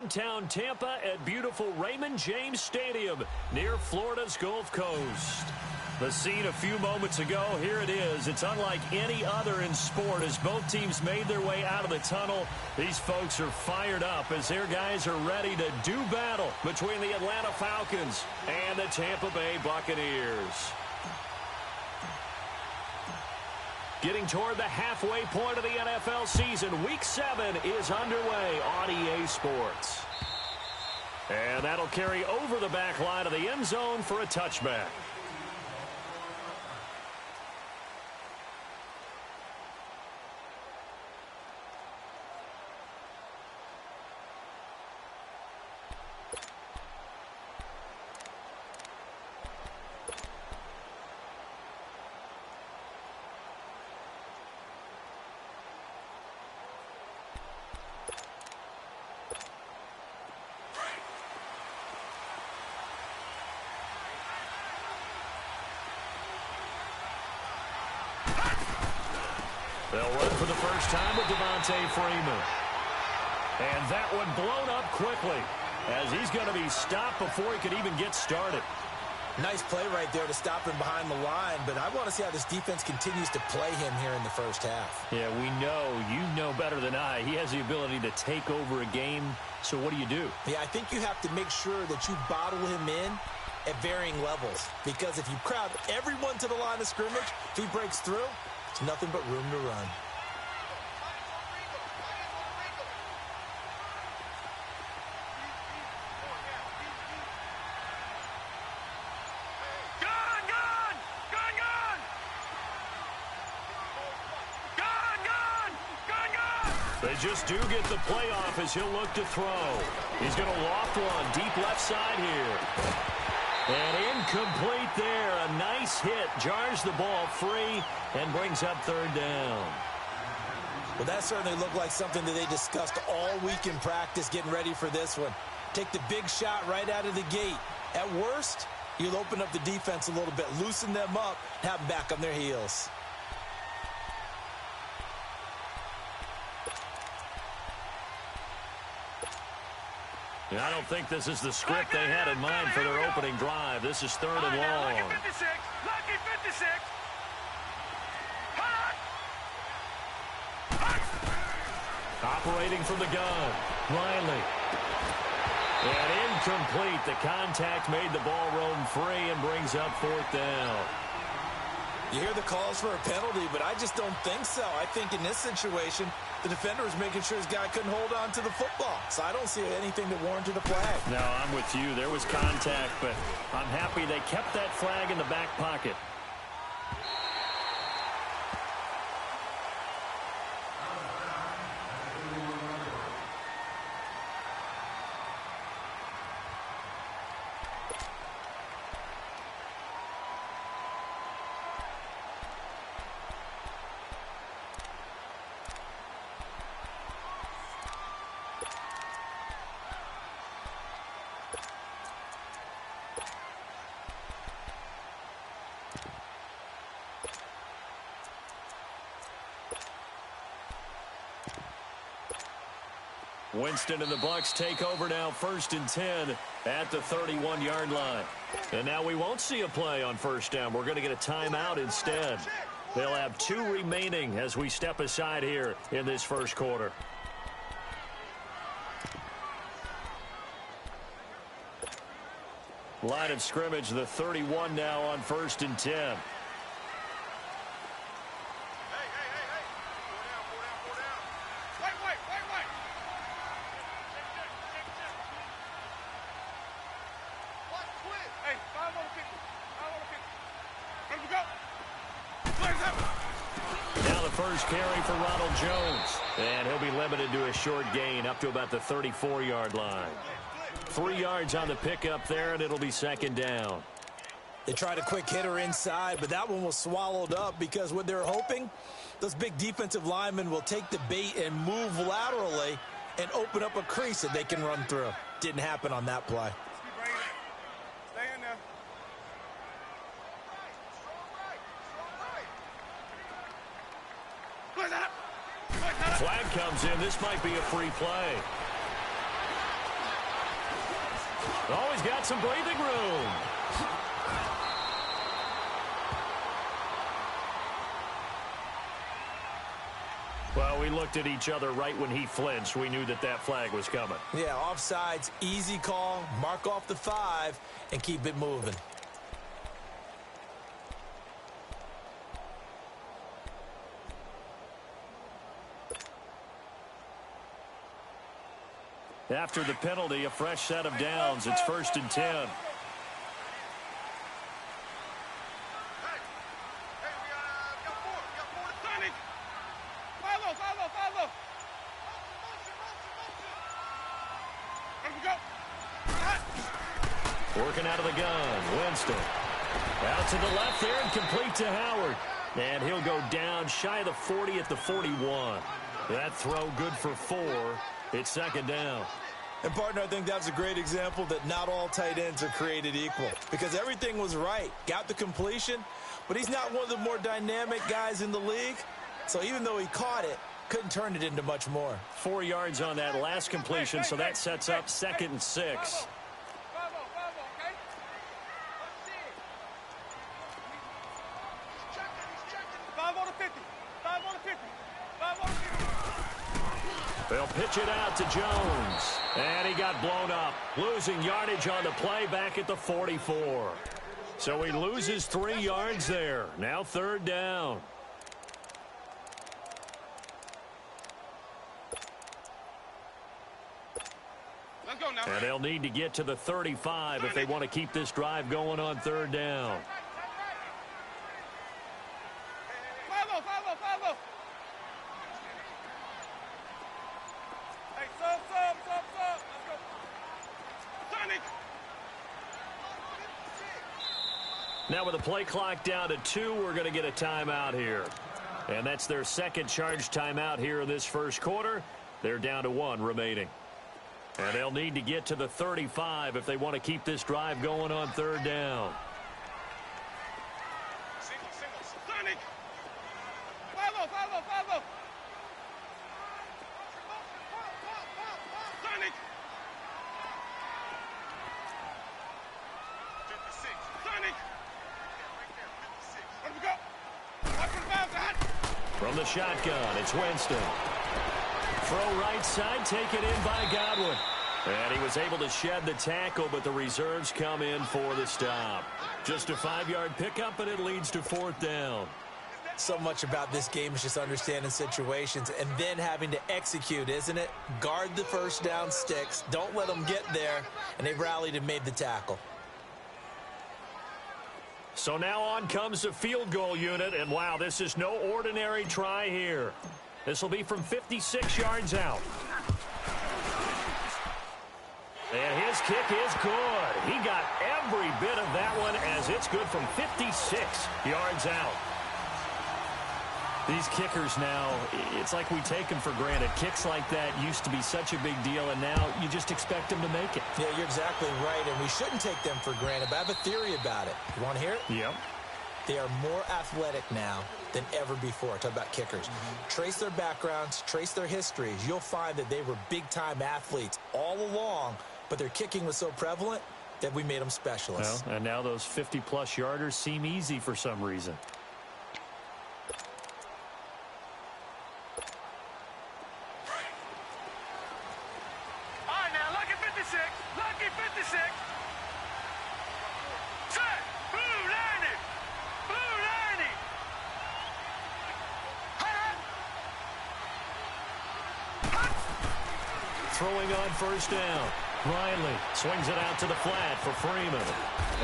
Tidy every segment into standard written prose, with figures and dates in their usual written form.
downtown Tampa at beautiful Raymond James Stadium near Florida's Gulf Coast. The scene a few moments ago, here it is. It's unlike any other in sport as both teams made their way out of the tunnel. These folks are fired up as their guys are ready to do battle between the Atlanta Falcons and the Tampa Bay Buccaneers. Getting toward the halfway point of the NFL season, Week 7 is underway on EA Sports. And that'll carry over the back line of the end zone for a touchback. They'll run for the first time with Devontae Freeman. And that one blown up quickly as he's going to be stopped before he could even get started. Nice play right there to stop him behind the line, but I want to see how this defense continues to play him here in the first half. Yeah, you know better than I. He has the ability to take over a game, so what do you do? Yeah, I think you have to make sure that you bottle him in at varying levels, because if you crowd everyone to the line of scrimmage, if he breaks through, it's nothing but room to run. They just do get the playoff as he'll look to throw. He's going to loft one deep left side here. And incomplete there. A nice hit. Jars the ball free and brings up third down. Well, that certainly looked like something that they discussed all week in practice getting ready for this one. Take the big shot right out of the gate. At worst, you'll open up the defense a little bit, loosen them up, have them back on their heels. I don't think this is the script they had in mind for their opening drive. This is third and long. Lucky 56. Lucky 56. Operating from the gun. Riley. And incomplete. The contact made the ball roam free and brings up fourth down. You hear the calls for a penalty, but I just don't think so. I think in this situation, the defender was making sure his guy couldn't hold on to the football. So I don't see anything that warranted a flag. No, I'm with you. There was contact, but I'm happy they kept that flag in the back pocket. Winston and the Bucs take over now, 1st and 10 at the 31-yard line. And now we won't see a play on first down. We're going to get a timeout instead. They'll have 2 remaining as we step aside here in this first quarter. Line of scrimmage, the 31 now on 1st and 10. First carry for Ronald Jones. And he'll be limited to a short gain up to about the 34-yard line. 3 yards on the pickup there, and it'll be second down. They tried a quick hitter inside, but that one was swallowed up because what they're hoping, those big defensive linemen will take the bait and move laterally and open up a crease that they can run through. Didn't happen on that play. Flag comes in. This might be a free play. Oh, he's got some breathing room. Well, we looked at each other right when he flinched. We knew that that flag was coming. Yeah, offsides, easy call. Mark off the 5 and keep it moving. After the penalty, a fresh set of downs. It's 1st and 10. Working out of the gun, Winston. Out to the left there and complete to Howard. And he'll go down shy of the 40 at the 41. That throw good for 4. It's 2nd down. And, partner, I think that's a great example that not all tight ends are created equal. Because everything was right. Got the completion, but he's not one of the more dynamic guys in the league. So even though he caught it, couldn't turn it into much more. 4 yards on that last completion, so that sets up 2nd and 6. They'll pitch it out to Jones. And he got blown up. Losing yardage on the play back at the 44. So he loses 3 yards there. Now 3rd down. Let's go now. And they'll need to get to the 35 if they want to keep this drive going on 3rd down. Follow. Hey, sub. Let's go. Sonic. Now with the play clock down to 2, we're going to get a timeout here. And that's their 2nd charge timeout here in this 1st quarter. They're down to 1 remaining. And they'll need to get to the 35 if they want to keep this drive going on 3rd down. Single. Sonic. Follow. Sonic. 56. Sonic. Right there, 56. Where we go? Watch for the bounce, hot. From the shotgun, it's Winston. Throw right side, taken in by Godwin. And he was able to shed the tackle, but the reserves come in for the stop. Just a 5-yard pickup, and it leads to 4th down. So much about this game is just understanding situations and then having to execute, isn't it? Guard the 1st down sticks. Don't let them get there. And they rallied and made the tackle. So now on comes the field goal unit. And, wow, this is no ordinary try here. This will be from 56 yards out. And his kick is good. He got every bit of that one as it's good from 56 yards out. These kickers now, it's like we take them for granted. Kicks like that used to be such a big deal, and now you just expect them to make it. Yeah, you're exactly right, and we shouldn't take them for granted, but I have a theory about it. You want to hear it? Yep. They are more athletic now than ever before. Talk about kickers. Trace their backgrounds, trace their histories. You'll find that they were big-time athletes all along, but their kicking was so prevalent that we made them specialists. Well, and now those 50-plus yarders seem easy for some reason. All right, now, lucky 56. Lucky 56. Set. Blue 90. Blue 90. Throwing on 1st down. Riley swings it out to the flat for Freeman.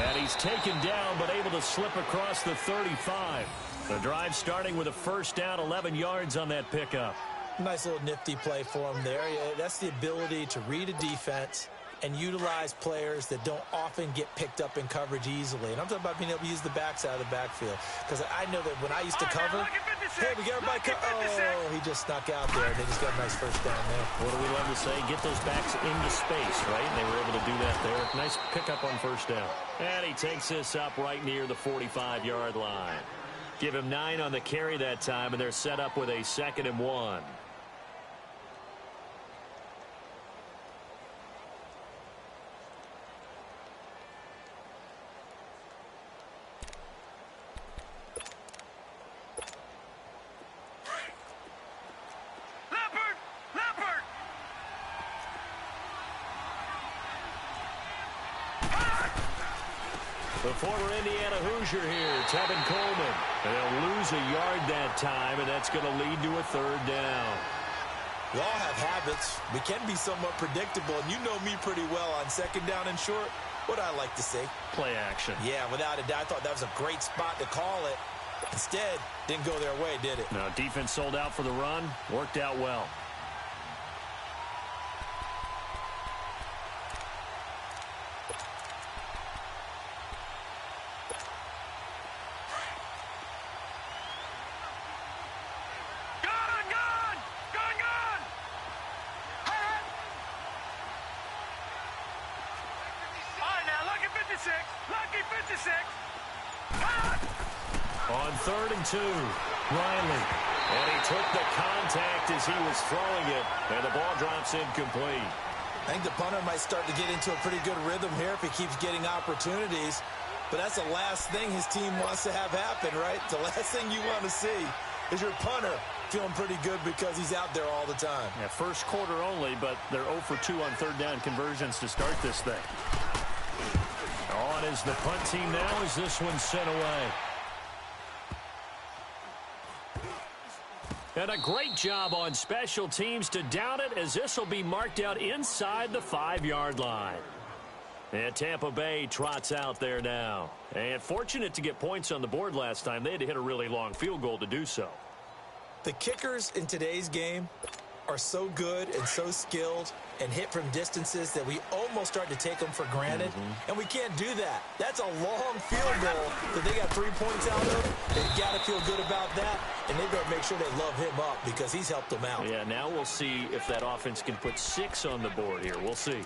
And he's taken down but able to slip across the 35. The drive starting with a 1st down, 11 yards on that pickup. Nice little nifty play for him there. Yeah, that's the ability to read a defense and utilize players that don't often get picked up in coverage easily. And I'm talking about being able to use the backside of the backfield. Because I know that when I used to cover, hey, we get everybody oh, he just snuck out there, and they just got a nice 1st down there. What do we love to say? Get those backs into space, right? And they were able to do that there. Nice pickup on 1st down. And he takes this up right near the 45-yard line. Give him 9 on the carry that time, and they're set up with a 2nd and 1. The former Indiana Hoosier here, Tevin Coleman. And they'll lose a yard that time, and that's going to lead to a third down. We all have habits. We can be somewhat predictable, and you know me pretty well on second down and short. What I like to say? Play action. Yeah, without a doubt. I thought that was a great spot to call it. Instead, didn't go their way, did it? No, defense sold out for the run. Worked out well. On 3rd and 2, Riley. And he took the contact as he was throwing it, and the ball drops incomplete. I think the punter might start to get into a pretty good rhythm here if he keeps getting opportunities. But that's the last thing his team wants to have happen, right? The last thing you want to see is your punter feeling pretty good because he's out there all the time. Yeah, first quarter only, but they're 0 for 2 on third down conversions to start this thing. On is the punt team now as this one's sent away. And a great job on special teams to down it, as this will be marked out inside the 5-yard line. And Tampa Bay trots out there now. And fortunate to get points on the board last time. They had to hit a really long field goal to do so. The kickers in today's game are so good and so skilled and hit from distances that we almost start to take them for granted. And we can't do that. That's a long field goal that they got 3 points out of. They've got to feel good about that, and they better make sure they love him up because he's helped them out. Yeah, now we'll see if that offense can put 6 on the board here. We'll see.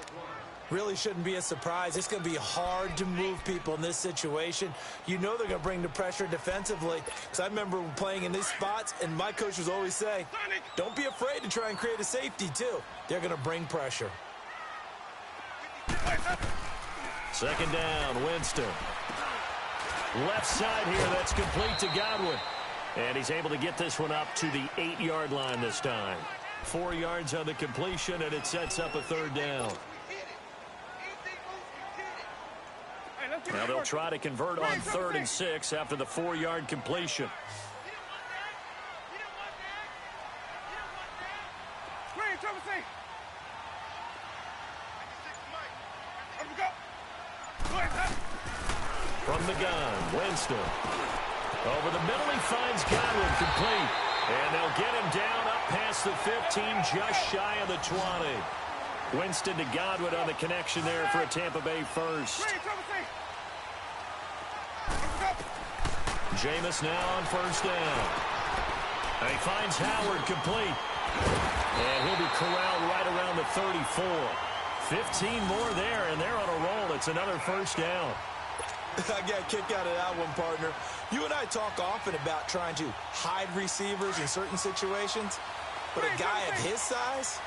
Really shouldn't be a surprise. It's going to be hard to move people in this situation. You know they're going to bring the pressure defensively. Because I remember playing in these spots, and my coach was always saying, don't be afraid to try and create a safety, too. They're going to bring pressure. Second down, Winston. Left side here, that's complete to Godwin. And he's able to get this one up to the 8-yard line this time. 4 yards on the completion, and it sets up a third down. Now they'll try to convert on 3rd and 6 after the 4-yard completion. From the gun, Winston. Over the middle, he finds Gywu complete. And they'll get him down up past the 15, just shy of the 20. Winston to Godwin on the connection there for a Tampa Bay first. Jameis now on first down. And he finds Howard complete. And he'll be corralled right around the 34. 15 more there, and they're on a roll. It's another first down. I got a kick out of that one, partner. You and I talk often about trying to hide receivers in certain situations. But a guy of his size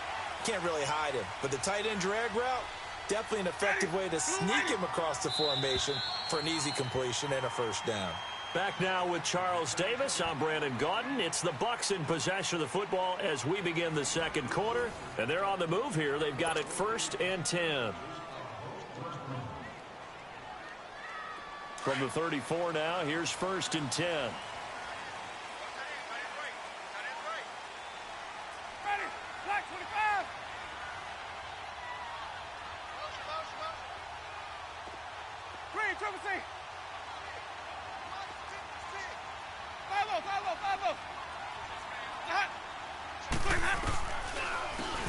can't really hide him. But the tight end drag route, definitely an effective way to sneak him across the formation for an easy completion and a first down. Back now with Charles Davis. I'm Brandon Gaudin. It's the Bucs in possession of the football as we begin the second quarter. And they're on the move here. They've got it 1st and 10. From the 34 now, here's 1st and 10.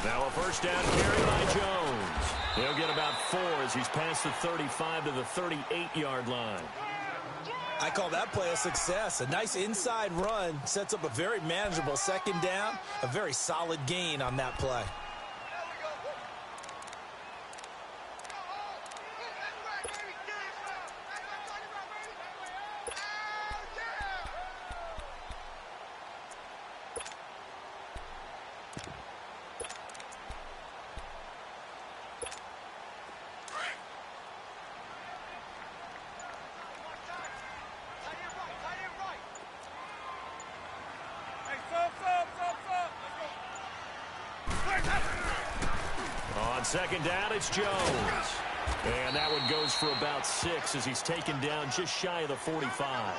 Now a first down carry by Jones. He'll get about 4 as he's past the 35 to the 38-yard line. I call that play a success. A nice inside run sets up a very manageable second down. A very solid gain on that play. On second down, it's Jones. And that one goes for about 6 as he's taken down just shy of the 45.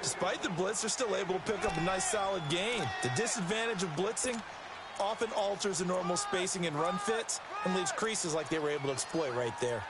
Despite the blitz, they're still able to pick up a nice solid gain. The disadvantage of blitzing often alters the normal spacing and run fits and leaves creases like they were able to exploit right there.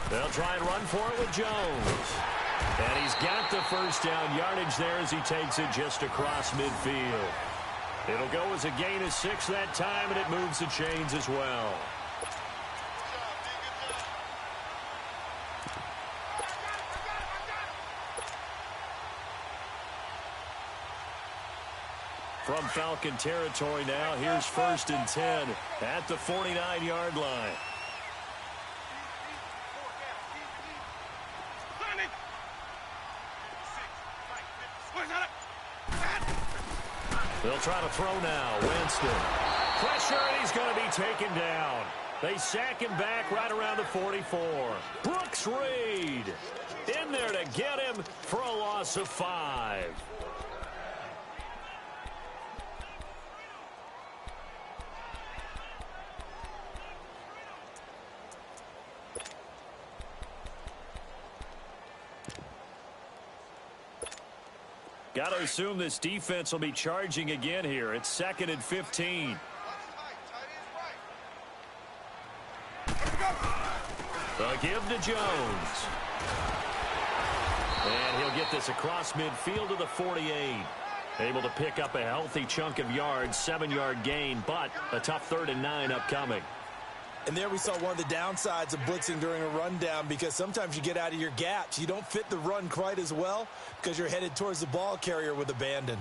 They'll try and run for it with Jones. And he's got the first down yardage there as he takes it just across midfield. It'll go as a gain of 6 that time, and it moves the chains as well. From Falcon territory now, here's 1st and 10 at the 49-yard line. They'll try to throw now. Winston. Pressure, and he's going to be taken down. They sack him back right around the 44. Brooks Reed in there to get him for a loss of 5. Got to assume this defense will be charging again here. It's 2nd and 15. The give to Jones. And he'll get this across midfield to the 48. Able to pick up a healthy chunk of yards, 7-yard gain, but a tough 3rd and 9 upcoming. And there we saw one of the downsides of blitzing during a rundown, because sometimes you get out of your gaps. You don't fit the run quite as well because you're headed towards the ball carrier with abandon.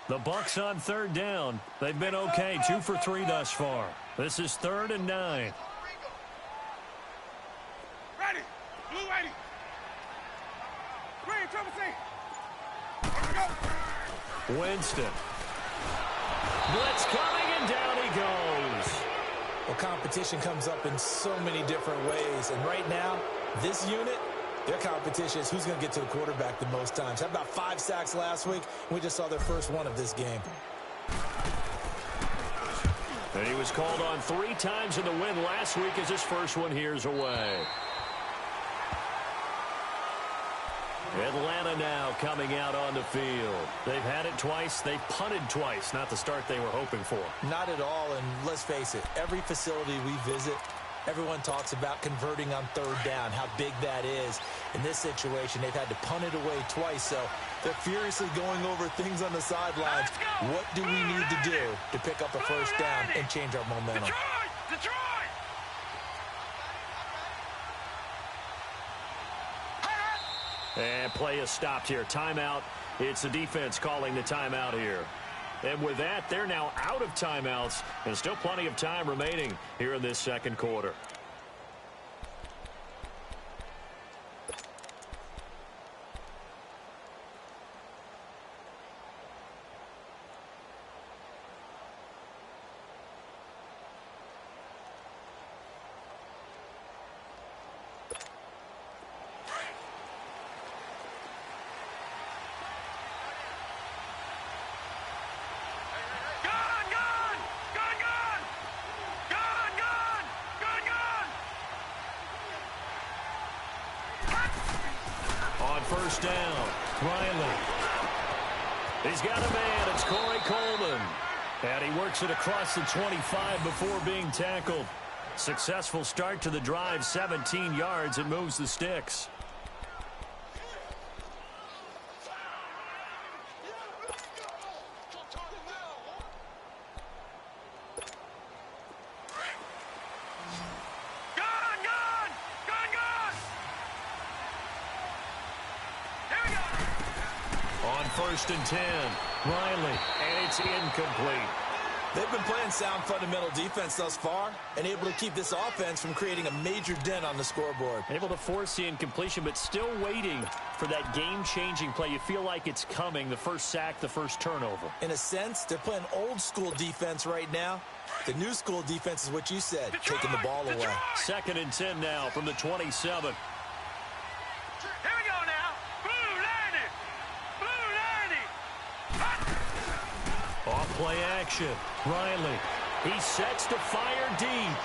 The Bucs on 3rd down. They've been okay, 2 for 3 thus far. This is 3rd and 9. Ready. Blue 80. Green, triple C. Here we go. Winston. Blitz coming, and down he goes. Well, competition comes up in so many different ways. And right now, this unit, their competition is who's going to get to the quarterback the most times. Had about 5 sacks last week. We just saw their first one of this game. And he was called on 3 times in the win last week as his first one here's away. Atlanta now coming out on the field. They've had it twice. They've punted twice. Not the start they were hoping for. Not at all, and let's face it, every facility we visit, everyone talks about converting on 3rd down, how big that is. In this situation, they've had to punt it away twice, so they're furiously going over things on the sidelines. What do we need to do to pick up a first down and change our momentum? Detroit! And play is stopped here. Timeout. It's the defense calling the timeout here. And with that, they're now out of timeouts, and still plenty of time remaining here in this 2nd quarter. First down, Riley. He's got a man. It's Corey Coleman. And he works it across the 25 before being tackled. Successful start to the drive, 17 yards, and moves the sticks. First and 10. Riley, and it's incomplete. They've been playing sound fundamental defense thus far and able to keep this offense from creating a major dent on the scoreboard. Able to force the incompletion, but still waiting for that game-changing play. You feel like it's coming, the first sack, the first turnover. In a sense, they're playing old-school defense right now. The new school defense is what you said, taking the ball away. 2nd and 10 now from the 27. Here we go now. Blue Lanny. Off-play action. Riley. He sets to fire deep.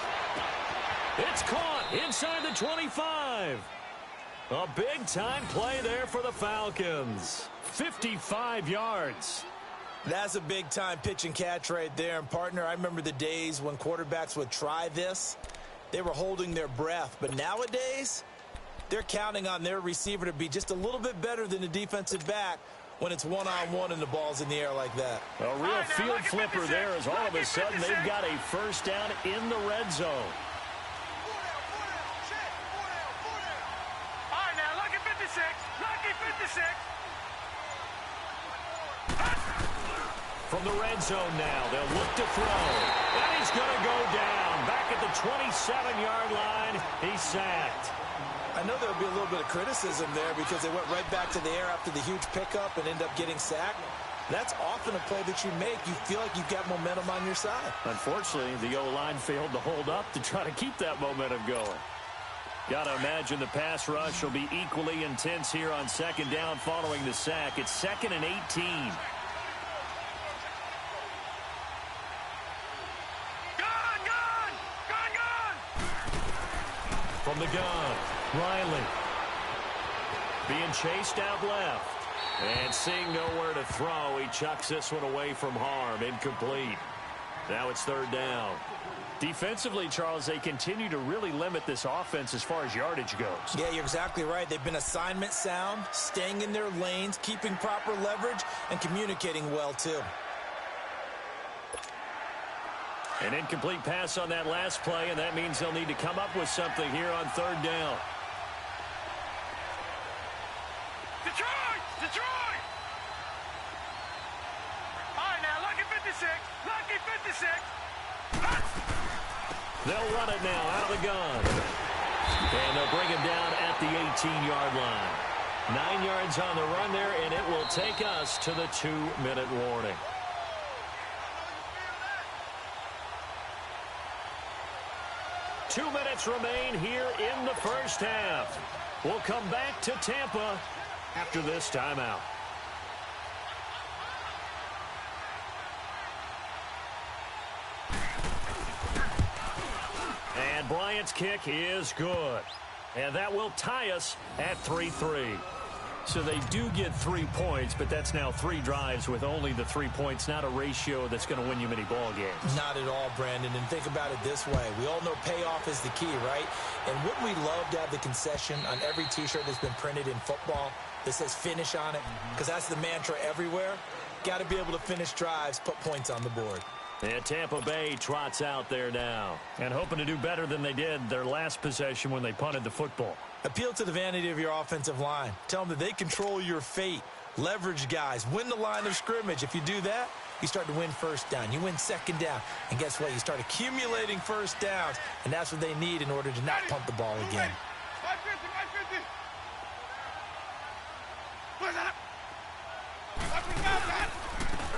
It's caught inside the 25. A big-time play there for the Falcons. 55 yards. That's a big-time pitch and catch right there. And, partner, I remember the days when quarterbacks would try this. They were holding their breath. But nowadays, they're counting on their receiver to be just a little bit better than the defensive back when it's one-on-one and the ball's in the air like that. A real field flipper there as all of a sudden they've got a first down in the red zone. All right, now, lucky 56. Lucky 56. From the red zone now, they'll look to throw. And he's going to go down. Back at the 27-yard line, he's sacked. I know there would be a little bit of criticism there because they went right back to the air after the huge pickup and end up getting sacked. That's often a play that you make. You feel like you've got momentum on your side. Unfortunately, the O-line failed to hold up to try to keep that momentum going. Got to imagine the pass rush will be equally intense here on 2nd down following the sack. It's 2nd and 18. From the gun, Riley. Being chased out left. And seeing nowhere to throw, he chucks this one away from harm. Incomplete. Now it's 3rd down. Defensively, Charles, they continue to really limit this offense as far as yardage goes. Yeah, you're exactly right. They've been assignment sound, staying in their lanes, keeping proper leverage, and communicating well, too. An incomplete pass on that last play, and that means they'll need to come up with something here on 3rd down. Detroit! Detroit! All right, now, lucky 56. Lucky 56. They'll run it now out of the gun. And they'll bring him down at the 18-yard line. 9 yards on the run there, and it will take us to the 2-minute warning. Two minutes remain here in the first half. We'll come back to Tampa after this timeout. And Bryant's kick is good. And that will tie us at 3-3. So they do get 3 points, but that's now 3 drives with only the 3 points, not a ratio that's going to win you many ball games. Not at all, Brandon. And think about it this way. We all know payoff is the key, right? And wouldn't we love to have the concession on every T-shirt that's been printed in football that says finish on it? Because that's the mantra everywhere. Got to be able to finish drives, put points on the board. And Tampa Bay trots out there now and hoping to do better than they did their last possession when they punted the football. Appeal to the vanity of your offensive line. Tell them that they control your fate. Leverage guys. Win the line of scrimmage. If you do that, you start to win first down. You win 2nd down. And guess what? You start accumulating first downs. And that's what they need in order to not punt the ball again. 550, 550. Where's that?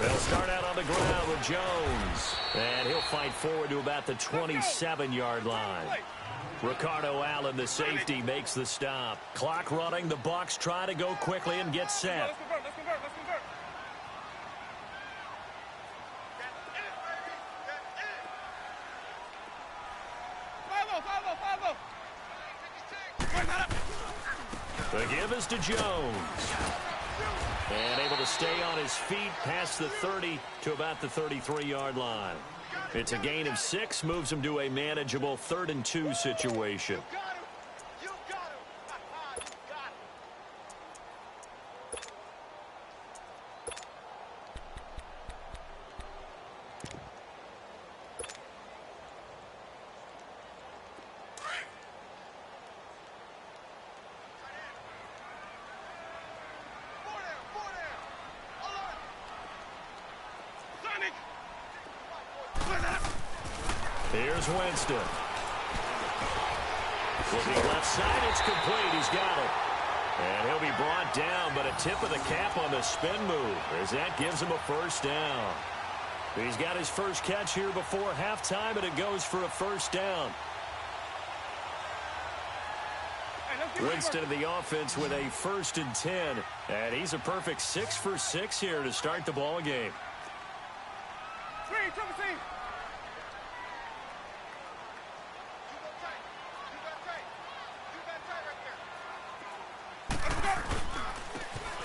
They'll start out on the ground with Jones. And he'll fight forward to about the 27-yard line. Ricardo Allen, the safety, makes the stop. Clock running. The Bucs try to go quickly and get set. Let's convert, let's convert, let's convert. The give is to Jones. And able to stay on his feet past the 30 to about the 33-yard line. It's a gain of 6, moves him to a manageable 3rd and 2 situation. Here's Winston. Looking left side, it's complete. He's got it. And he'll be brought down, but a tip of the cap on the spin move as that gives him a first down. He's got his first catch here before halftime, and it goes for a first down. Winston of the offense with a 1st and 10, and he's a perfect 6 for 6 here to start the ball game.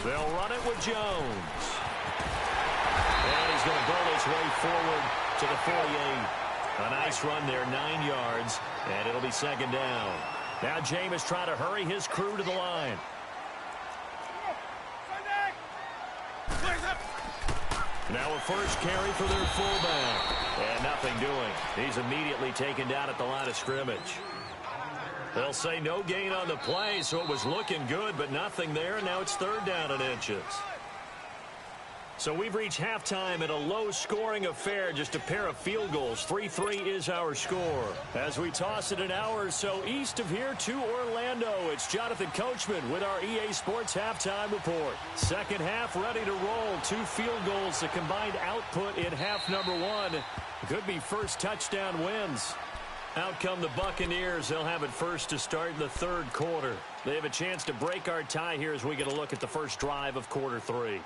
They'll run it with Jones. And he's going to burn his way forward to the 48. A nice run there, 9 yards, and it'll be second down. Now Jameis trying to hurry his crew to the line. Now a first carry for their fullback. And nothing doing. He's immediately taken down at the line of scrimmage. They'll say no gain on the play, so it was looking good, but nothing there. Now it's 3rd down and inches. So we've reached halftime in a low-scoring affair, just a pair of field goals. 3-3 is our score. As we toss it an hour or so east of here to Orlando, it's Jonathan Coachman with our EA Sports Halftime Report. Second half ready to roll. 2 field goals, the combined output in half number 1. Could be first touchdown wins. Out come the Buccaneers. They'll have it first to start in the 3rd quarter. They have a chance to break our tie here as we get a look at the first drive of quarter 3.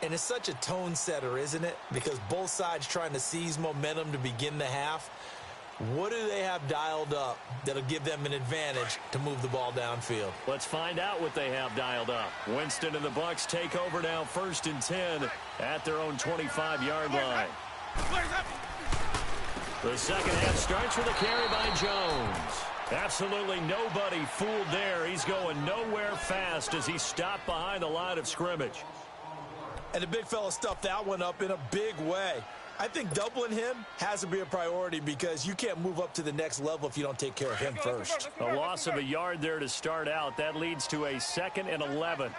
And it's such a tone setter, isn't it? Because both sides trying to seize momentum to begin the half. What do they have dialed up that'll give them an advantage to move the ball downfield? Let's find out what they have dialed up. Winston and the Bucs take over now, 1st and 10 at their own 25-yard line. The second half starts with a carry by Jones. Absolutely nobody fooled there. He's going nowhere fast as he's stopped behind the line of scrimmage. And the big fella stuffed that one up in a big way. I think doubling him has to be a priority because you can't move up to the next level if you don't take care of him first. A loss of a yard there to start out. That leads to a 2nd and 11.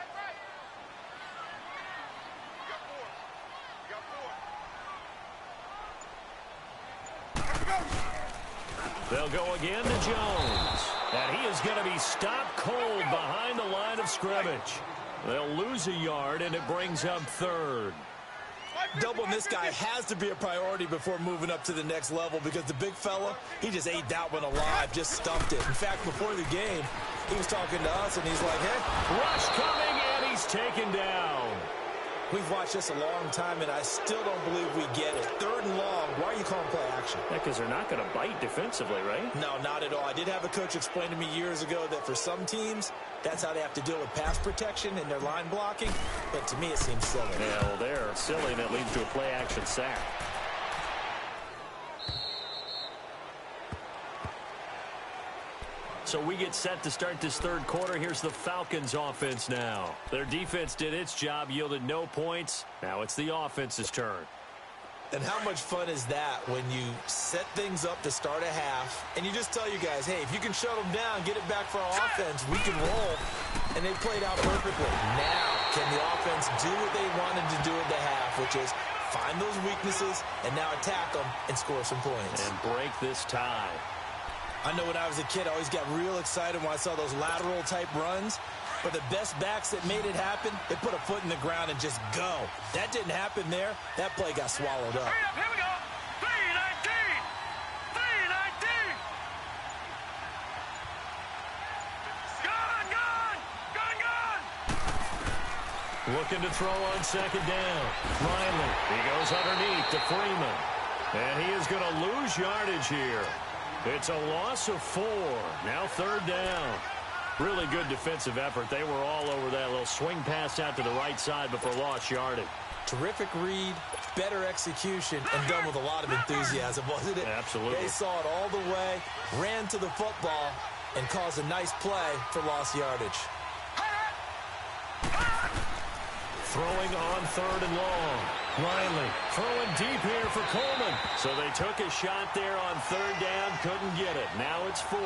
They'll go again to Jones. And he is going to be stopped cold behind the line of scrimmage. They'll lose a yard, and it brings up 3rd. Doubling this guy has to be a priority before moving up to the next level because the big fella, he just ate that one alive, just stumped it. In fact, before the game, he was talking to us, and he's like, hey. Rush coming, and he's taken down. We've watched this a long time, and I still don't believe we get it. 3rd and long. Why are you calling play action? Yeah, because they're not going to bite defensively, right? No, not at all. I did have a coach explain to me years ago that for some teams, that's how they have to deal with pass protection and their line blocking. But to me, it seems silly. Yeah, well, they're silly, and it leads to a play action sack. So we get set to start this 3rd quarter. Here's the Falcons offense now. Their defense did its job, yielded no points. Now it's the offense's turn. And how much fun is that when you set things up to start a half and you just tell you guys, hey, if you can shut them down, get it back for our offense, we can roll. And they played out perfectly. Now, can the offense do what they wanted to do at the half, which is find those weaknesses and now attack them and score some points. And break this tie. I know when I was a kid, I always got real excited when I saw those lateral-type runs. But the best backs that made it happen, they put a foot in the ground and just go. That didn't happen there. That play got swallowed up. Hurry up, here we go. 3-19. 3-19. Gone. Looking to throw on 2nd down. Riley, he goes underneath to Freeman. And he is going to lose yardage here. It's a loss of 4. Now 3rd down. Really good defensive effort. They were all over that little swing pass out to the right side before lost yardage. Terrific read, better execution, and done with a lot of enthusiasm, wasn't it? Absolutely. They saw it all the way, ran to the football, and caused a nice play for lost yardage. Throwing on 3rd and long. Riley throwing deep here for Coleman. So they took a shot there on 3rd down, couldn't get it. Now it's 4.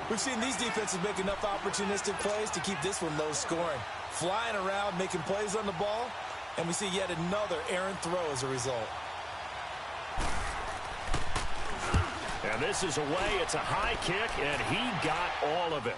We've seen these defenses make enough opportunistic plays to keep this one low scoring. Flying around, making plays on the ball, and we see yet another errant throw as a result. And this is away. It's a high kick, and he got all of it.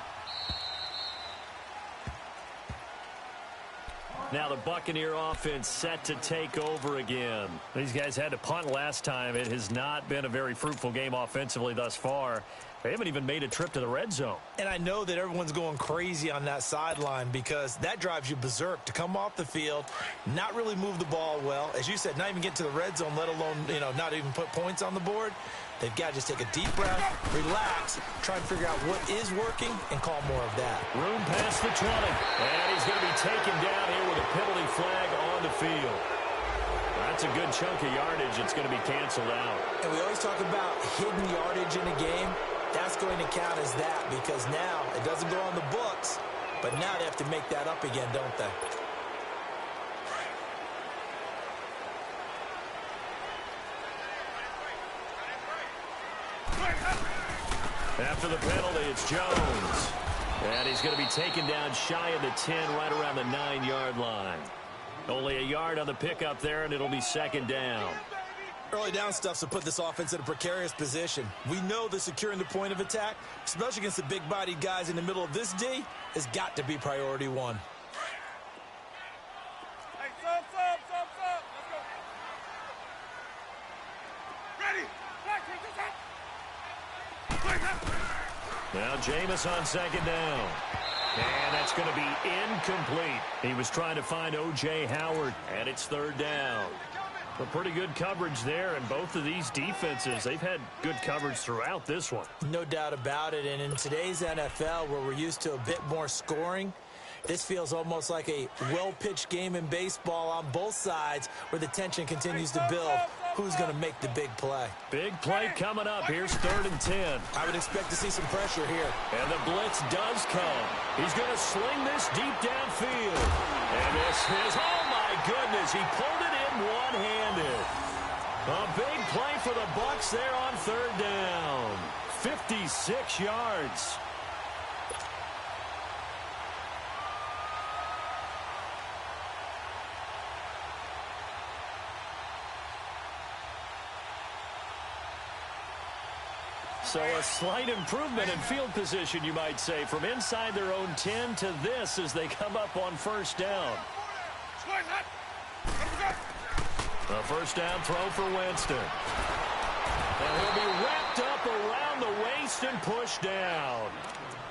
Now the Buccaneer offense set to take over again. These guys had to punt last time. It has not been a very fruitful game offensively thus far. They haven't even made a trip to the red zone. And I know that everyone's going crazy on that sideline because that drives you berserk to come off the field, not really move the ball well. As you said, not even get to the red zone, let alone, not even put points on the board. They've got to just take a deep breath, relax, try and figure out what is working, and call more of that. Room past the 20. And he's going to be taken down here with a penalty flag on the field. That's a good chunk of yardage. It's going to be canceled out. And we always talk about hidden yardage in a game. That's going to count as that because now it doesn't go on the books, but now they have to make that up again, don't they? After the penalty, it's Jones. And he's going to be taken down shy of the 10, right around the 9-yard line. Only a yard on the pickup there, and it'll be second down. Early down stuff's to put this offense in a precarious position. We know that securing the point of attack, especially against the big-bodied guys in the middle of this D, has got to be priority one. Hey, sub. Let's go. Ready. Now Jameis on second down. And that's going to be incomplete. He was trying to find O.J. Howard, and it's third down. But pretty good coverage there, and both of these defenses, they've had good coverage throughout this one. No doubt about it, and in today's NFL, where we're used to a bit more scoring, this feels almost like a well-pitched game in baseball on both sides where the tension continues to build. Who's going to make the big play? Big play coming up. Here's 3rd and 10. I would expect to see some pressure here. And the blitz does come. He's going to sling this deep downfield. And this is, oh my goodness, he pulled it in one-handed. A big play for the Bucs there on 3rd down. 56 yards. So a slight improvement in field position, you might say, from inside their own 10 to this as they come up on 1st down. A 1st down throw for Winston. And he'll be wrapped up around the waist and pushed down.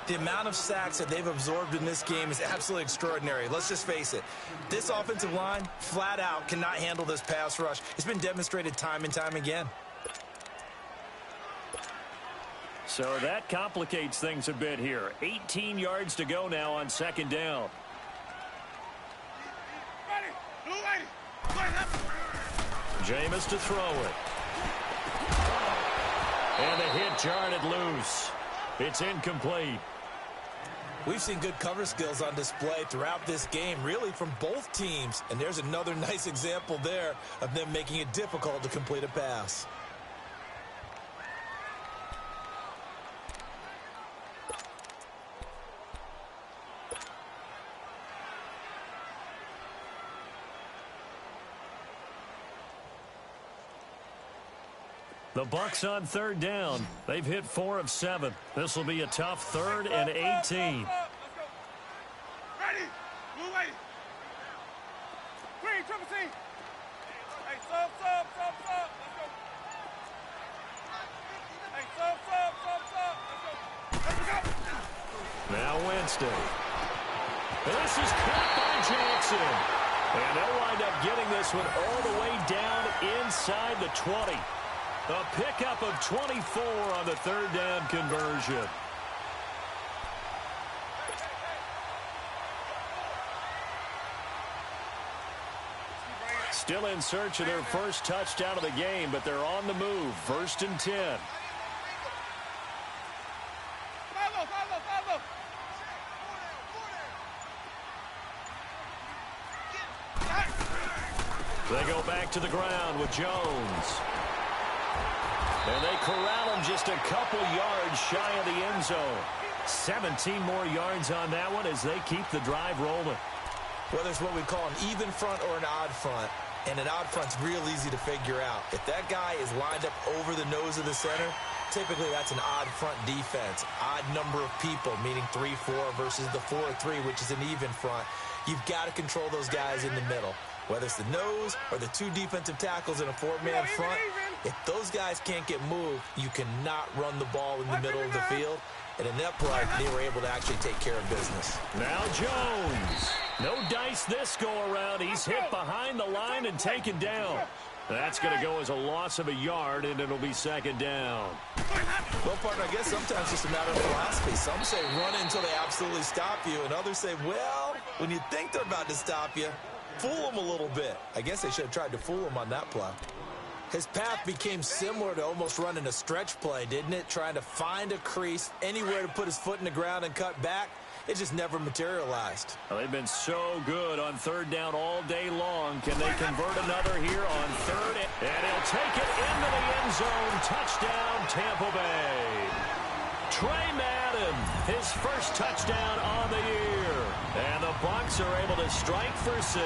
The amount of sacks that they've absorbed in this game is absolutely extraordinary. Let's just face it. This offensive line, flat out, cannot handle this pass rush. It's been demonstrated time and time again. So that complicates things a bit here. 18 yards to go now on 2nd down. Jameis to throw it. And the hit jarred it loose. It's incomplete. We've seen good cover skills on display throughout this game, really from both teams. And there's another nice example there of them making it difficult to complete a pass. The Bucs on 3rd down. They've hit 4 of 7. This will be a tough 3rd and 18. Let's go. Ready. Move away. Green, triple C. Hey, sub. Let's go. Hey, sub. Let's go. Now Winston. This is caught by Jackson. And they'll wind up getting this one all the way down inside the 20. A pickup of 24 on the 3rd down conversion. Still in search of their first touchdown of the game, but they're on the move. 1st and 10. They go back to the ground with Jones. And they corral him just a couple yards shy of the end zone. 17 more yards on that one as they keep the drive rolling. Whether it's what we call an even front or an odd front, and an odd front's real easy to figure out. If that guy is lined up over the nose of the center, Typically, that's an odd front defense. Odd number of people, meaning 3-4 versus the 4-3, which is an even front. You've got to control those guys in the middle. Whether it's the nose or the two defensive tackles in a four-man front, if those guys can't get moved, you cannot run the ball in the middle of the field. And in that play, they were able to actually take care of business. Now Jones. No dice this go-around. He's hit behind the line and taken down. That's going to go as a loss of a yard, and it'll be second down. Well, partner, I guess sometimes it's just a matter of philosophy. Some say run until they absolutely stop you, and others say, well, when you think they're about to stop you, fool them a little bit. I guess they should have tried to fool him on that play. His path became similar to almost running a stretch play, didn't it? Trying to find a crease, anywhere to put his foot in the ground and cut back. It just never materialized. Well, they've been so good on third down all day long. Can they convert another here on third? And he'll take it into the end zone. Touchdown, Tampa Bay. Trey Madden, his first touchdown on the year. And the Bucs are able to strike for 6.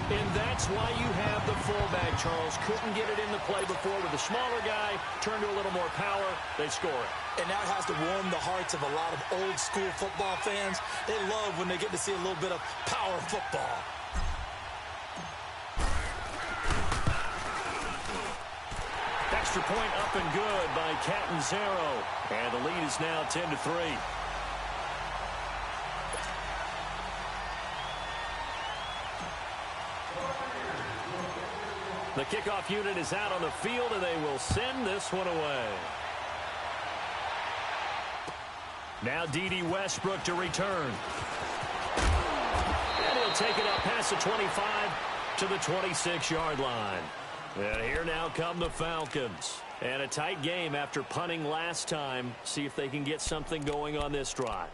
And that's why you have the fullback, Charles. Couldn't get it into play before with a smaller guy. Turned to a little more power. They score it. And that has to warm the hearts of a lot of old-school football fans. They love when they get to see a little bit of power football. Extra point up and good by Catanzaro. And the lead is now 10-3. The kickoff unit is out on the field, and they will send this one away. Now D.D. Westbrook to return. And he'll take it up past the 25 to the 26-yard line. And here now come the Falcons. And a tight game after punting last time. See if they can get something going on this drive.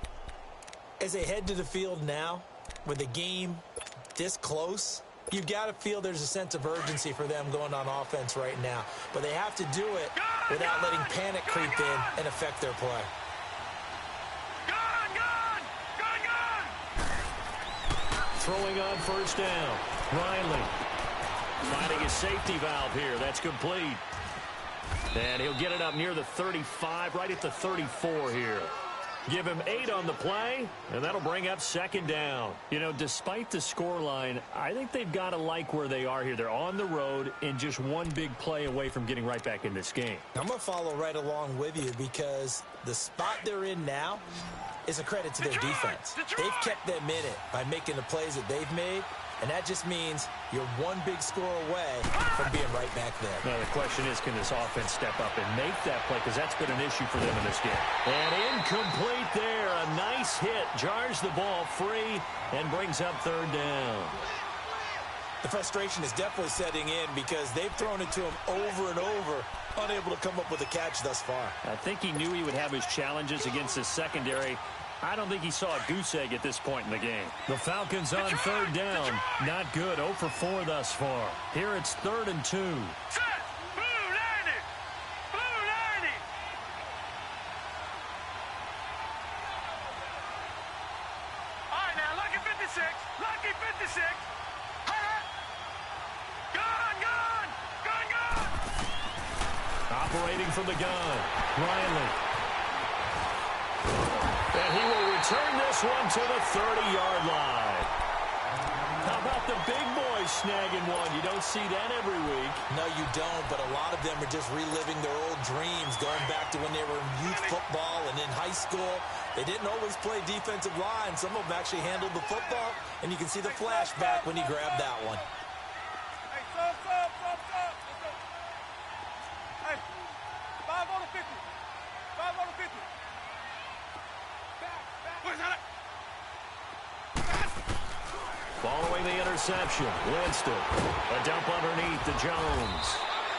As they head to the field now, with the game this close, you've got to feel there's a sense of urgency for them going on offense right now. But they have to do it without letting panic creep in and affect their play. Throwing on first down. Riley finding his safety valve here. That's complete. And he'll get it up near the 35, right at the 34 here. Give him 8 on the play, and that'll bring up second down. You know, despite the scoreline, I think they've got to like where they are here. They're on the road and just one big play away from getting right back in this game. I'm going to follow right along with you because the spot they're in now is a credit to their defense. They've kept them in it by making the plays that they've made, and that just means you're one big score away from being right back there. Now, the question is, can this offense step up and make that play? Because that's been an issue for them in this game. And incomplete there. A nice hit. Jars the ball free and brings up third down. The frustration is definitely setting in because they've thrown it to him over and over, unable to come up with a catch thus far. I think he knew he would have his challenges against his secondary. I don't think he saw a goose egg at this point in the game. The Falcons on third down. Not good. 0 for 4 thus far. Here it's 3rd and 2. Operating from the gun. Riley. And he will return this one to the 30-yard line. How about the big boys snagging one? You don't see that every week. No, you don't, but a lot of them are just reliving their old dreams, going back to when they were in youth football and in high school. They didn't always play defensive line. Some of them actually handled the football, and you can see the flashback when he grabbed that one. Hey, stop. Hey, 5 on the 50. 5 on the 50. Back. Following the interception, Winston. A dump underneath to Jones.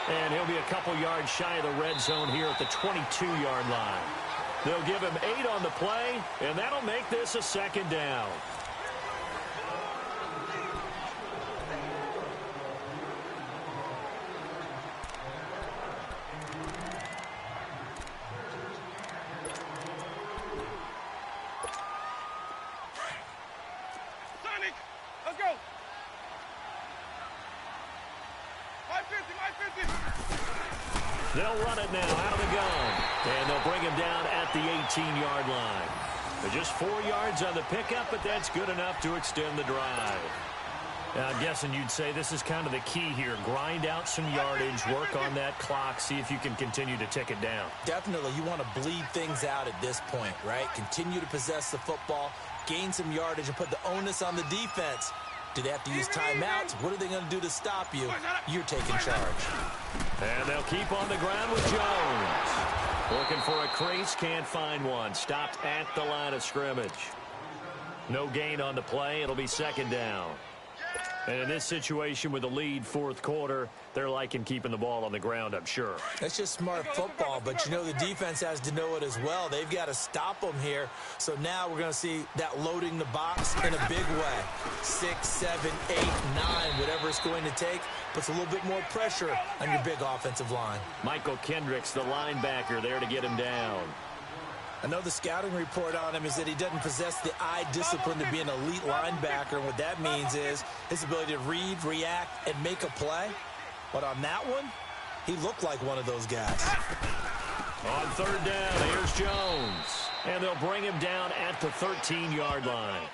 And he'll be a couple yards shy of the red zone here at the 22-yard line. They'll give him 8 on the play, and that'll make this a second down. Let's go. My 50. They'll run it now out of the gun. And they'll bring him down at the 18-yard line. They're just 4 yards on the pickup, but that's good enough to extend the drive. I'm guessing you'd say this is kind of the key here. Grind out some yardage, work on that clock, see if you can continue to tick it down. Definitely, you want to bleed things out at this point, right? Continue to possess the football, gain some yardage, and put the onus on the defense. Do they have to use timeouts? What are they going to do to stop you? You're taking charge. And they'll keep on the ground with Jones. Looking for a crease, can't find one. Stopped at the line of scrimmage. No gain on the play. It'll be second down. And in this situation with the lead fourth quarter, they're liking keeping the ball on the ground, I'm sure. That's just smart football, but you know the defense has to know it as well. They've got to stop them here. So now we're going to see that loading the box in a big way. 6, 7, 8, 9, whatever it's going to take, puts a little bit more pressure on your big offensive line. Michael Kendricks, the linebacker, there to get him down. I know the scouting report on him is that he doesn't possess the eye discipline to be an elite linebacker. And what that means is his ability to read, react, and make a play. But on that one, he looked like one of those guys. On third down, here's Jones. And they'll bring him down at the 13-yard line.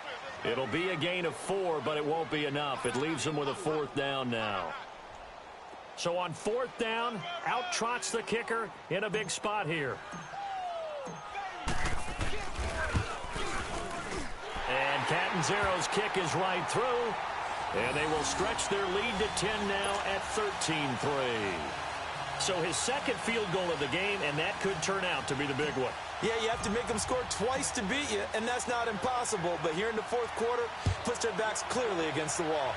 It'll be a gain of 4, but it won't be enough. It leaves him with a fourth down now. So on fourth down, out trots the kicker in a big spot here. And Catanzaro's kick is right through. And they will stretch their lead to 10 now at 13-3. So his second field goal of the game, and that could turn out to be the big one. Yeah, you have to make them score twice to beat you, and that's not impossible. But here in the fourth quarter, puts their backs clearly against the wall.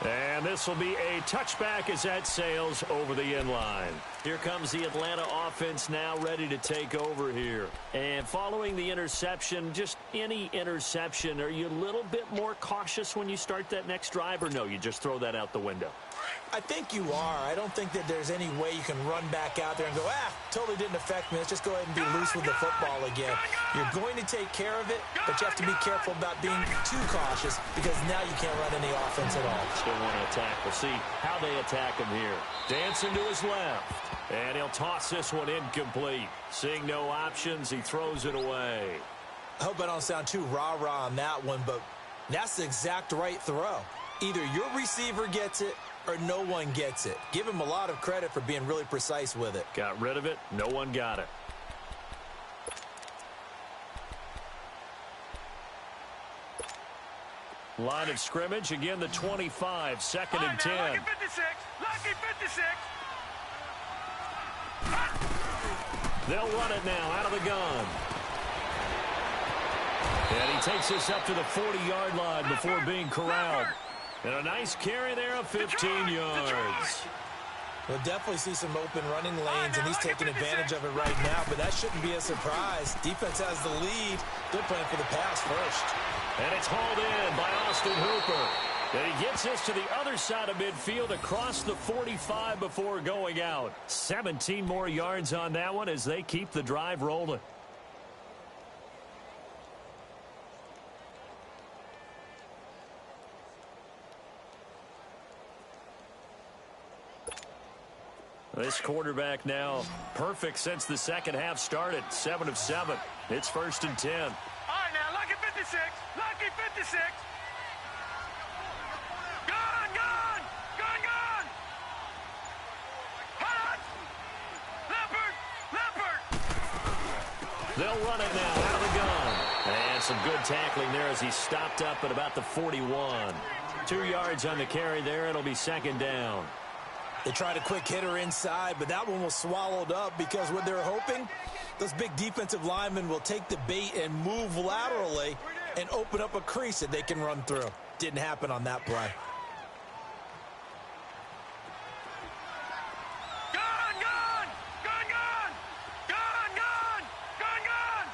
And this will be a touchback as that sails over the end line. Here comes the Atlanta offense now ready to take over here. And following the interception, just any interception, are you a little bit more cautious when you start that next drive, or no, you just throw that out the window? I think you are. I don't think that there's any way you can run back out there and go, totally didn't affect me. Let's just go ahead and be loose with the football again. You're going to take care of it, but you have to be careful about being too cautious because now you can't run any offense at all. Still want to attack. We'll see how they attack him here. Dancing to his left. And he'll toss this one incomplete. Seeing no options, he throws it away. I hope I don't sound too rah-rah on that one, but that's the exact right throw. Either your receiver gets it or no one gets it. Give him a lot of credit for being really precise with it. Got rid of it. No one got it. Line of scrimmage. Again, the 25. Second and 10. Lucky 56. Lucky 56. They'll run it now out of the gun. And he takes this up to the 40-yard line before being corralled. And a nice carry there of 15 yards. We'll definitely see some open running lanes, and he's taking advantage of it right now, but that shouldn't be a surprise. Defense has the lead. They're playing for the pass first. And it's hauled in by Austin Hooper. And he gets this to the other side of midfield across the 45 before going out. 17 more yards on that one as they keep the drive rolling. This quarterback now perfect since the second half started. 7 of 7. It's first and 10. All right, now, lucky 56. Lucky 56. Gone, gone. Gone, gone. Hot. Leopard. Leopard. They'll run it now out of the gun. And some good tackling there as he stopped up at about the 41. 2 yards on the carry there. It'll be second down. They tried a quick hitter inside, but that one was swallowed up because what they're hoping, those big defensive linemen will take the bait and move laterally and open up a crease that they can run through. Didn't happen on that play. Gone, gone. Gone, gone. Gone, gone. Gone, gone.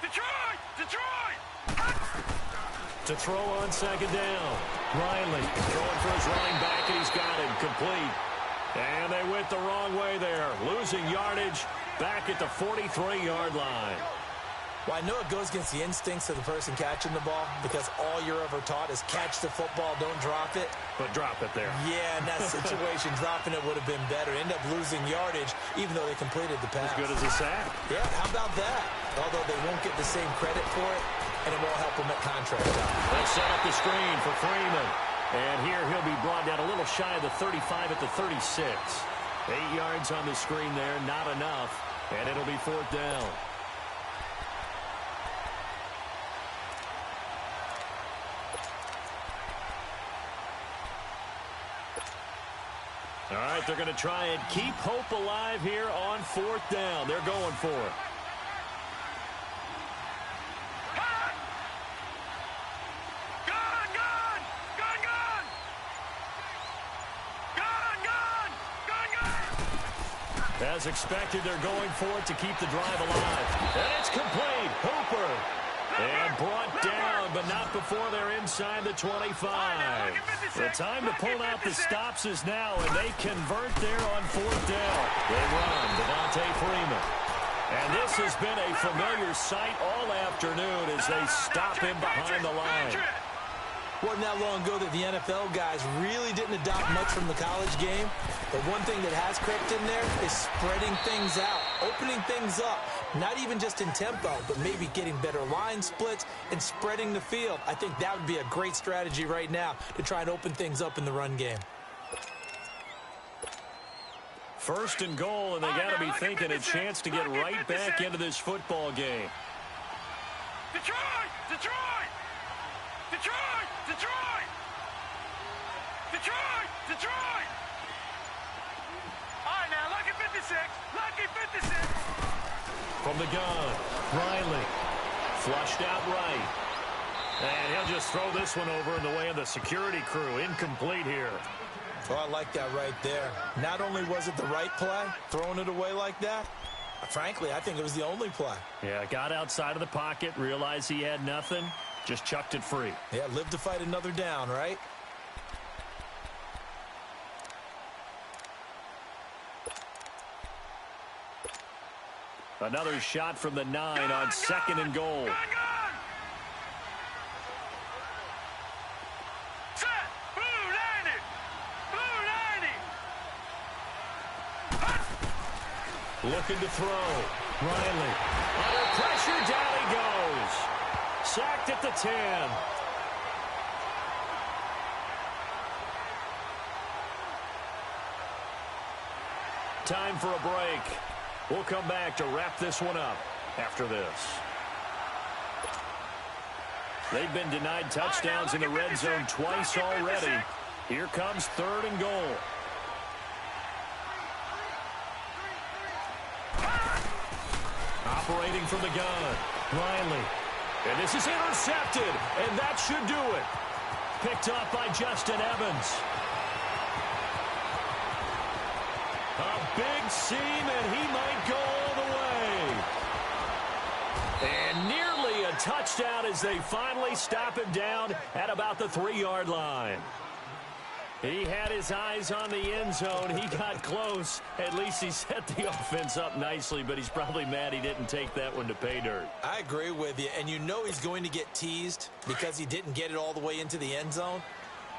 Detroit. Detroit. Hot. To throw on second down. Riley throwing for his running back, and he's got it complete. And they went the wrong way there. Losing yardage back at the 43-yard line. Well, I know it goes against the instincts of the person catching the ball because all you're ever taught is catch the football, don't drop it. But drop it there. Yeah, in that situation, dropping it would have been better. End up losing yardage, even though they completed the pass. As good as a sack. Yeah, how about that? Although they won't get the same credit for it, and it won't help them at contract time. They set up the screen for Freeman. And here he'll be brought down a little shy of the 35 at the 36. 8 yards on the screen there, not enough. And it'll be 4th down. All right, they're going to try and keep hope alive here on 4th down. They're going for it. As expected, they're going for it to keep the drive alive. And it's complete. Hooper. And brought down, but not before they're inside the 25. The time to pull out the stops is now, and they convert there on 4th down. They run Devontae Freeman. And this has been a familiar sight all afternoon as they stop him behind the line. Wasn't that long ago that the NFL guys really didn't adopt much from the college game. But one thing that has crept in there is spreading things out, opening things up, not even just in tempo, but maybe getting better line splits and spreading the field. I think that would be a great strategy right now to try and open things up in the run game. 1st and goal, and they got to be thinking a chance to get right back into this football game. Detroit! Detroit! Detroit! Detroit! Detroit! Detroit! All right, now, lucky 56. Lucky 56. From the gun, Riley. Flushed out right. And he'll just throw this one over in the way of the security crew. Incomplete here. Oh, I like that right there. Not only was it the right play, throwing it away like that, frankly, I think it was the only play. Yeah, got outside of the pocket, realized he had nothing, just chucked it free. Yeah, live to fight another down, right? Another shot from the 9 on 2nd and goal. Set. Blue 90. Blue 90. Looking to throw. Riley. Under pressure, down he goes. Sacked at the 10. Time for a break. We'll come back to wrap this one up after this. They've been denied touchdowns in the red zone twice already. Here comes 3rd and goal. Operating from the gun, Riley. And this is intercepted, and that should do it. Picked up by Justin Evans. A big seam, and he might go all the way. And nearly a touchdown as they finally stop him down at about the 3-yard line. He had his eyes on the end zone. He got close. At least he set the offense up nicely, but he's probably mad he didn't take that one to pay dirt. I agree with you, and you know he's going to get teased because he didn't get it all the way into the end zone.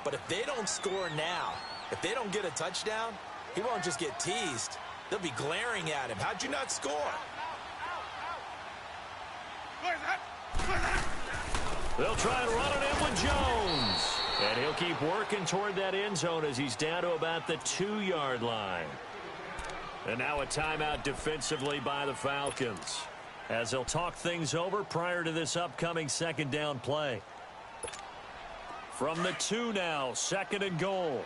But if they don't score now, if they don't get a touchdown, he won't just get teased. They'll be glaring at him. How'd you not score? They'll try and run it in with Jones. And he'll keep working toward that end zone as he's down to about the 2-yard line. And now a timeout defensively by the Falcons, as they'll talk things over prior to this upcoming 2nd down play. From the 2 now, 2nd and goal.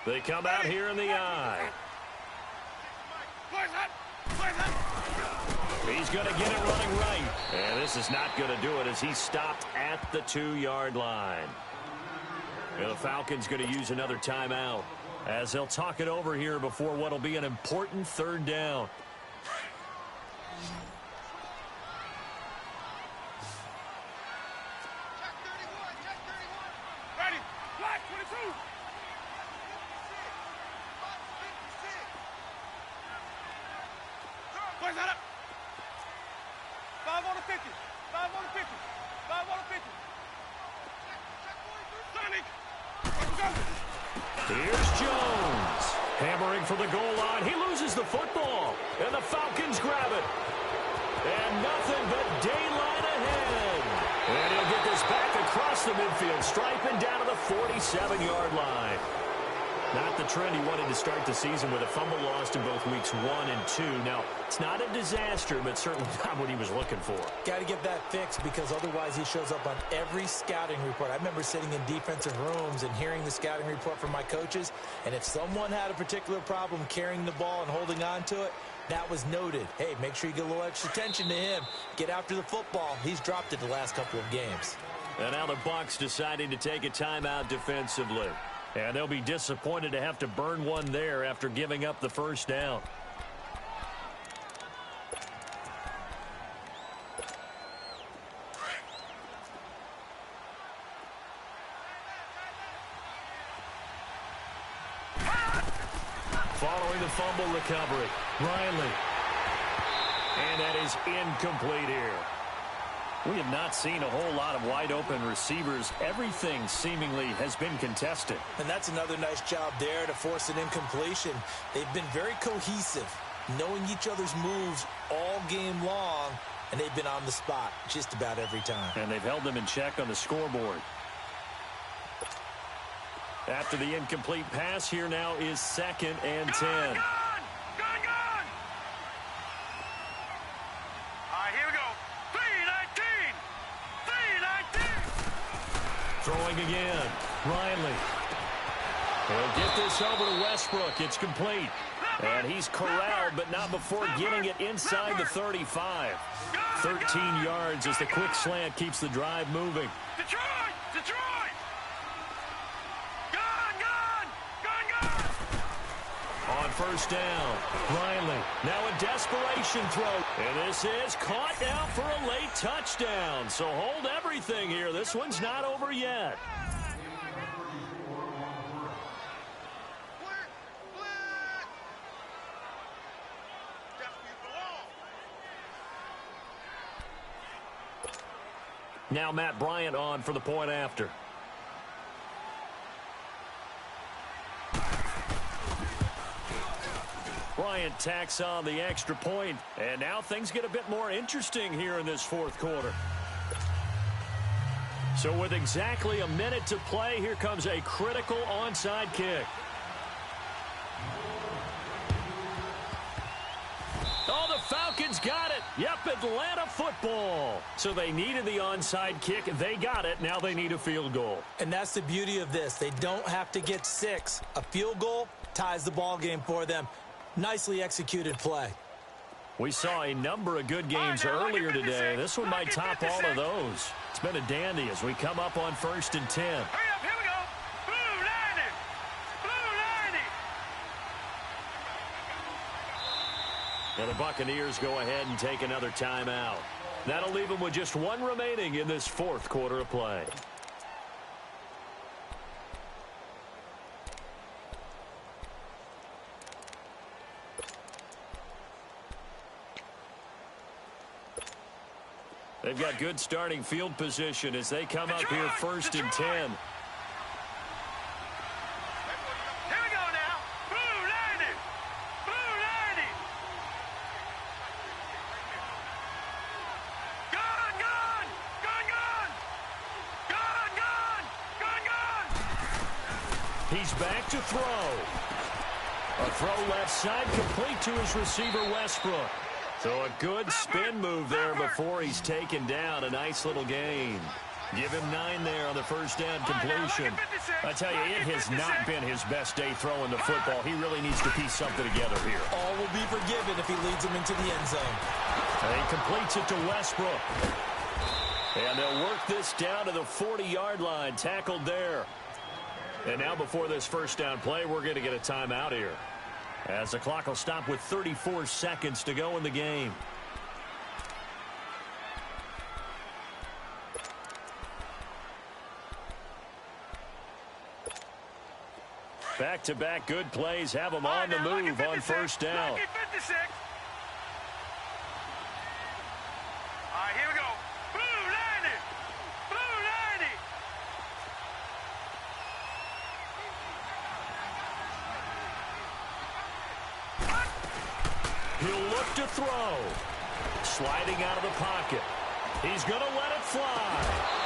They come out here in the I. He's going to get it running right. And this is not going to do it as he stopped at the 2-yard line. And the Falcons going to use another timeout as they'll talk it over here before what will be an important 3rd down. Ready. Black 22. Where's that up? 5 on the 50. 5 on the 50. 5 on the 50. Sonic. Let's go. Here's Jones. Hammering for the goal line. He loses the football. And the Falcons grab it. And nothing but daylight ahead. And he'll get this back across the midfield stripe and down to the 47-yard line. Not the trend he wanted to start the season with a fumble lost in both weeks 1 and 2. Now, it's not a disaster, but certainly not what he was looking for. Got to get that fixed because otherwise he shows up on every scouting report. I remember sitting in defensive rooms and hearing the scouting report from my coaches, and if someone had a particular problem carrying the ball and holding on to it, that was noted. Hey, make sure you get a little extra attention to him. Get after the football. He's dropped it the last couple of games. And now the Bucs deciding to take a timeout defensively. And they'll be disappointed to have to burn one there after giving up the first down. Following the fumble recovery, Riley. And that is incomplete here. We have not seen a whole lot of wide-open receivers. Everything seemingly has been contested. And that's another nice job there to force an incompletion. They've been very cohesive, knowing each other's moves all game long, and they've been on the spot just about every time. And they've held them in check on the scoreboard. After the incomplete pass, here now is 2nd and 10. Throwing again. Riley. He'll get this over to Westbrook. It's complete. And he's corralled, but not before getting it inside the 35. 13 yards as the quick slant keeps the drive moving. Detroit! Detroit! Gone! On first down, Riley. Now a desperation throw. And this is caught now for a late touchdown. So hold everything here. This one's not over yet. Now Matt Bryant on for the point after. Bryant tacks on the extra point, and now things get a bit more interesting here in this fourth quarter. So with exactly a minute to play, here comes a critical onside kick. Oh, the Falcons got it. Yep, Atlanta football. So they needed the onside kick. They got it. Now they need a field goal. And that's the beauty of this. They don't have to get 6. A field goal ties the ball game for them. Nicely executed play. We saw a number of good games earlier today. This one might top all of those. It's been a dandy as we come up on 1st and 10. Hurry up, here we go. Blue 90. Blue 90. And the Buccaneers go ahead and take another timeout. That'll leave them with just one remaining in this fourth quarter of play. They've got good starting field position as they come up here 1st and 10. Here we go now. Blue 90. Blue 90. Gone. He's back to throw. A throw left side complete to his receiver Westbrook. So a good spin move there before he's taken down. A nice little gain. Give him 9 there on the first down completion. I tell you, it has not been his best day throwing the football. He really needs to piece something together here. All will be forgiven if he leads them into the end zone. And he completes it to Westbrook. And they'll work this down to the 40-yard line. Tackled there. And now before this first down play, we're going to get a timeout here, as the clock will stop with 34 seconds to go in the game. Back-to-back good plays have them on the move on first down. He'll look to throw. Sliding out of the pocket. He's going to let it fly.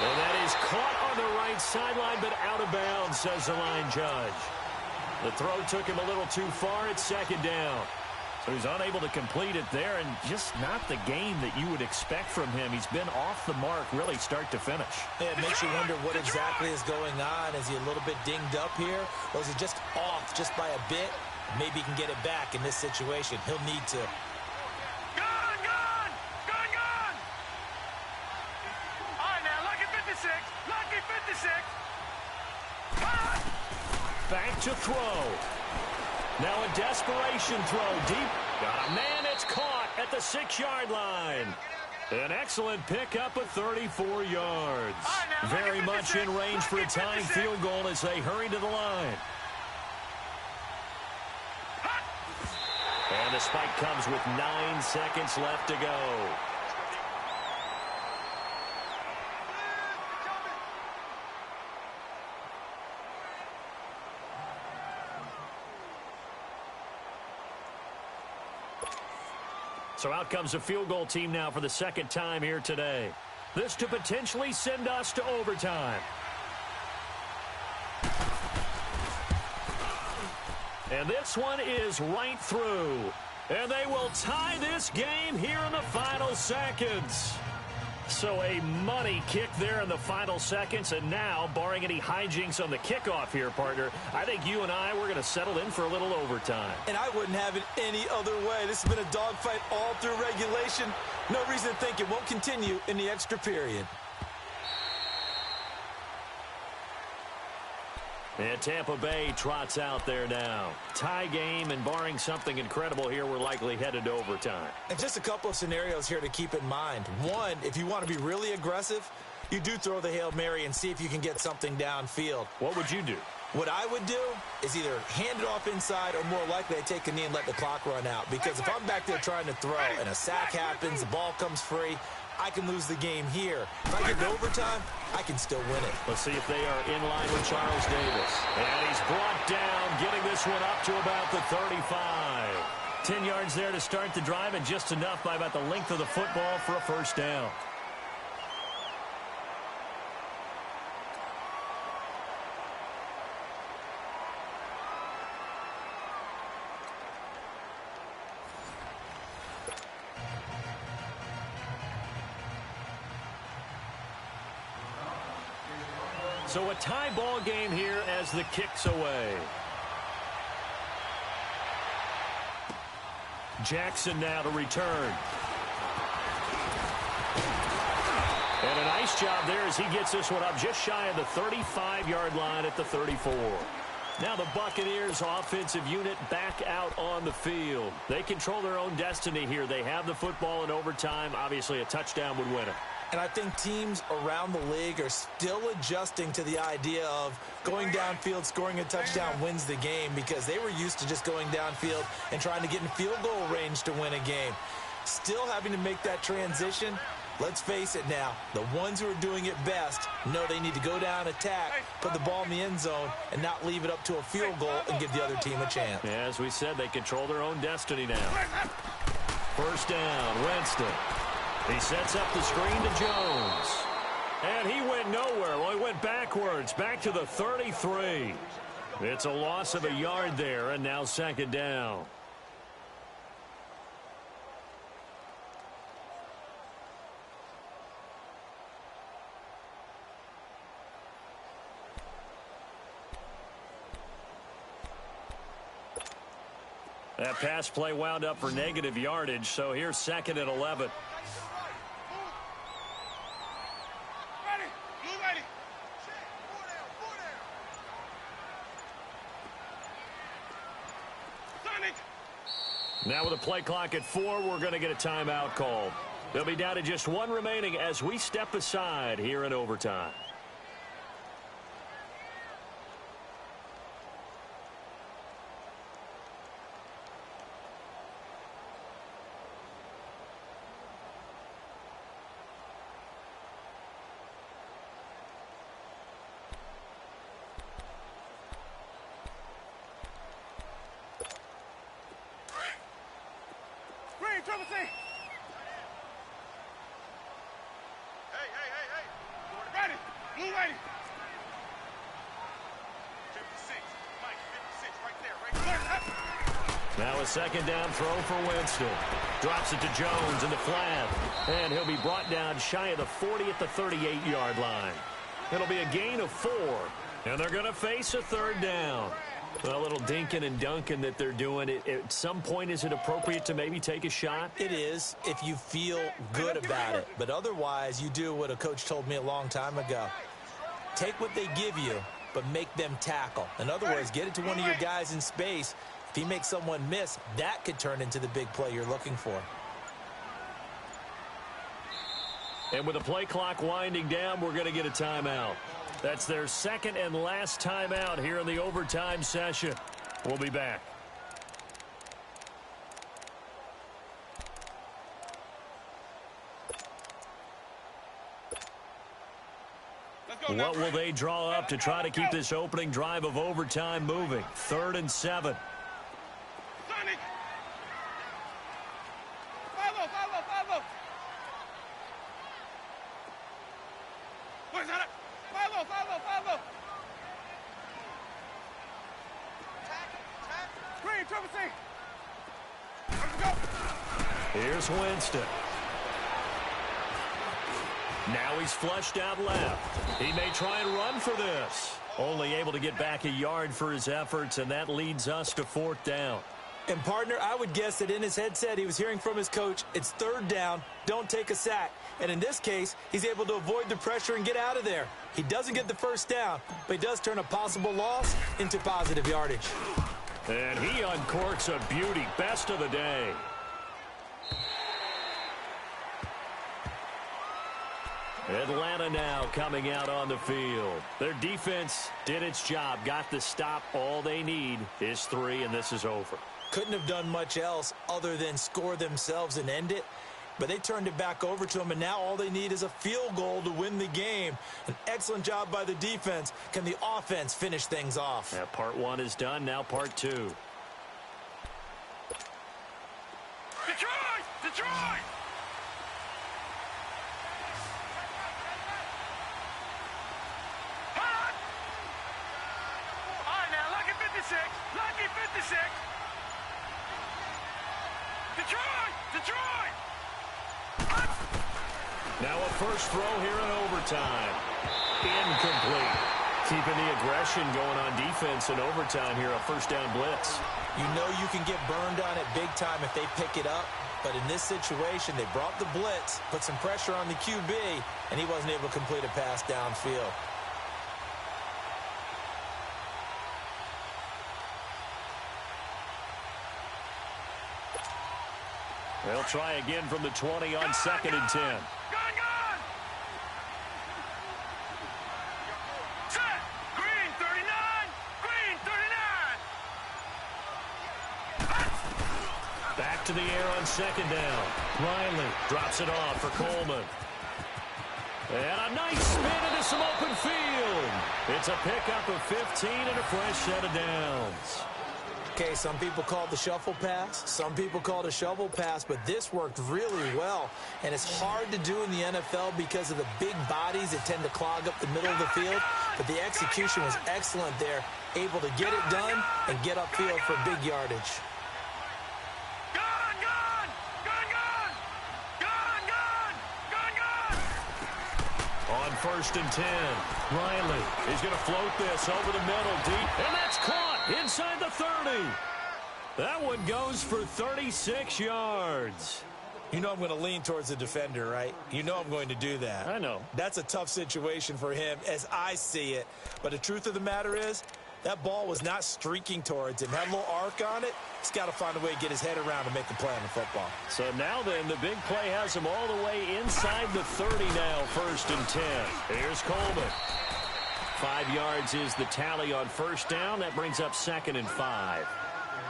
And that is caught on the right sideline, but out of bounds, says the line judge. The throw took him a little too far. It's second down. So he's unable to complete it there, and just not the game that you would expect from him. He's been off the mark really start to finish. Yeah, it makes you wonder what exactly is going on. Is he a little bit dinged up here, or is he just off just by a bit? Maybe he can get it back in this situation. He'll need to. Gone! Gone! Gone! Gone! All right, now, lucky 56. Lucky 56. Cut! Back to throw. Now a desperation throw deep. Got a man. It's caught at the 6-yard line. An excellent pickup of 34 yards. Very much in range for a tying field goal as they hurry to the line. And the spike comes with 9 seconds left to go. So out comes the field goal team now for the second time here today. This to potentially send us to overtime. And this one is right through. And they will tie this game here in the final seconds. So a money kick there in the final seconds. And now, barring any hijinks on the kickoff here, partner, I think you and I, we're going to settle in for a little overtime. And I wouldn't have it any other way. This has been a dogfight all through regulation. No reason to think it won't continue in the extra period. And Tampa Bay trots out there now. Tie game, and barring something incredible here, we're likely headed to overtime. And just a couple of scenarios here to keep in mind. One, if you want to be really aggressive, you do throw the Hail Mary and see if you can get something downfield. What would you do? What I would do is either hand it off inside, or more likely I take a knee and let the clock run out. Because if I'm back there trying to throw and a sack happens, the ball comes free, I can lose the game here. If I get to overtime, I can still win it. Let's see if they are in line with Charles Davis. And he's brought down, getting this one up to about the 35. 10 yards there to start the drive, and just enough by about the length of the football for a first down. So a tie ball game here as the kick's away. Jackson now to return. And a nice job there as he gets this one up just shy of the 35-yard line at the 34. Now the Buccaneers offensive unit back out on the field. They control their own destiny here. They have the football in overtime. Obviously a touchdown would win it. And I think teams around the league are still adjusting to the idea of going downfield, scoring a touchdown wins the game, because they were used to just going downfield and trying to get in field goal range to win a game. Still having to make that transition. Let's face it now, the ones who are doing it best know they need to go down, attack, put the ball in the end zone, and not leave it up to a field goal and give the other team a chance. Yeah, as we said, they control their own destiny now. First down, Winston. He sets up the screen to Jones. And he went nowhere. Well, he went backwards, back to the 33. It's a loss of a yard there, and now second down. That pass play wound up for negative yardage, so here's second and 11. Now with a play clock at 4, we're going to get a timeout called. They'll be down to just one remaining as we step aside here in overtime. Green, triple C. Hey. Ready. Blue lady. 56. Mike, 56. Right there. Now a second down throw for Winston. Drops it to Jones in the flat. And he'll be brought down shy of the 40 at the 38-yard line. It'll be a gain of 4. And they're going to face a third down. A little dinking and dunking that they're doing. At some point, is it appropriate to maybe take a shot? It is if you feel good about it. But otherwise, you do what a coach told me a long time ago. Take what they give you, but make them tackle. In other words, get it to one of your guys in space. If he makes someone miss, that could turn into the big play you're looking for. And with the play clock winding down, we're going to get a timeout. That's their second and last timeout here in the overtime session. We'll be back. What will they draw up to try to keep this opening drive of overtime moving? 3rd and 7. Sonic. Follow. Where's that? Follow. Green, triple C. Let's go. Here's Winston. Now he's flushed out left. He may try and run for this. Only able to get back a yard for his efforts, and that leads us to 4th down. And, partner, I would guess that in his headset he was hearing from his coach, it's 3rd down, don't take a sack. And in this case, he's able to avoid the pressure and get out of there. He doesn't get the first down, but he does turn a possible loss into positive yardage. And he uncorks a beauty. Best of the day. Atlanta now coming out on the field. Their defense did its job, got the stop. All they need is 3, and this is over. Couldn't have done much else other than score themselves and end it. But they turned it back over to them, and now all they need is a field goal to win the game. An excellent job by the defense. Can the offense finish things off? Yeah, part 1 is done. Now part 2. Detroit! Hot! All right, now, lucky 56. Detroit! Now a first throw here in overtime. Incomplete. Keeping the aggression going on defense in overtime here, a first down blitz. You know you can get burned on it big time if they pick it up. But in this situation, they brought the blitz, put some pressure on the QB, and he wasn't able to complete a pass downfield. They'll try again from the 20 on 2nd and 10. Gun! Set! Green 39! Back to the air on 2nd down. Riley drops it off for Coleman. And a nice spin into some open field. It's a pickup of 15 and a fresh set of downs. Okay, some people call it the shuffle pass. Some people call it a shovel pass, but this worked really well. And it's hard to do in the NFL because of the big bodies that tend to clog up the middle of the field. But the execution was excellent there, able to get it done and get upfield for big yardage. On 1st and 10, Riley is going to float this over the middle deep, and that's caught inside the 30. That one goes for 36 yards. You know I'm going to lean towards the defender, right? You know I'm going to do that. I know. That's a tough situation for him as I see it. But the truth of the matter is, that ball was not streaking towards him. Had a little arc on it. He's got to find a way to get his head around and make a play on the football. So now then, the big play has him all the way inside the 30 now, 1st and 10. Here's Coleman. 5 yards is the tally on 1st down. That brings up 2nd and 5.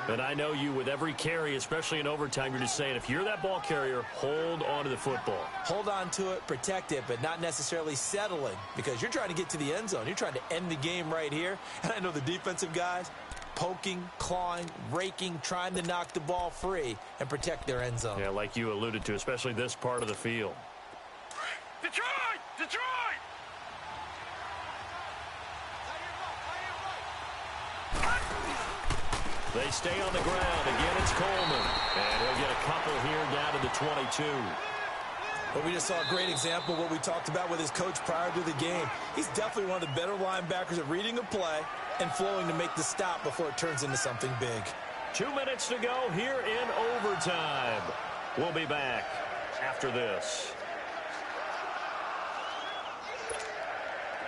And I know you, with every carry, especially in overtime, you're just saying, if you're that ball carrier, hold on to the football. Hold on to it, protect it, but not necessarily settling, because you're trying to get to the end zone. You're trying to end the game right here. And I know the defensive guys, poking, clawing, raking, trying to knock the ball free and protect their end zone. Yeah, like you alluded to, especially this part of the field. Detroit! Detroit! They stay on the ground. Again, it's Coleman. And he'll get a couple here down to the 22. But we just saw a great example of what we talked about with his coach prior to the game. He's definitely one of the better linebackers at reading a play and flowing to make the stop before it turns into something big. 2 minutes to go here in overtime. We'll be back after this.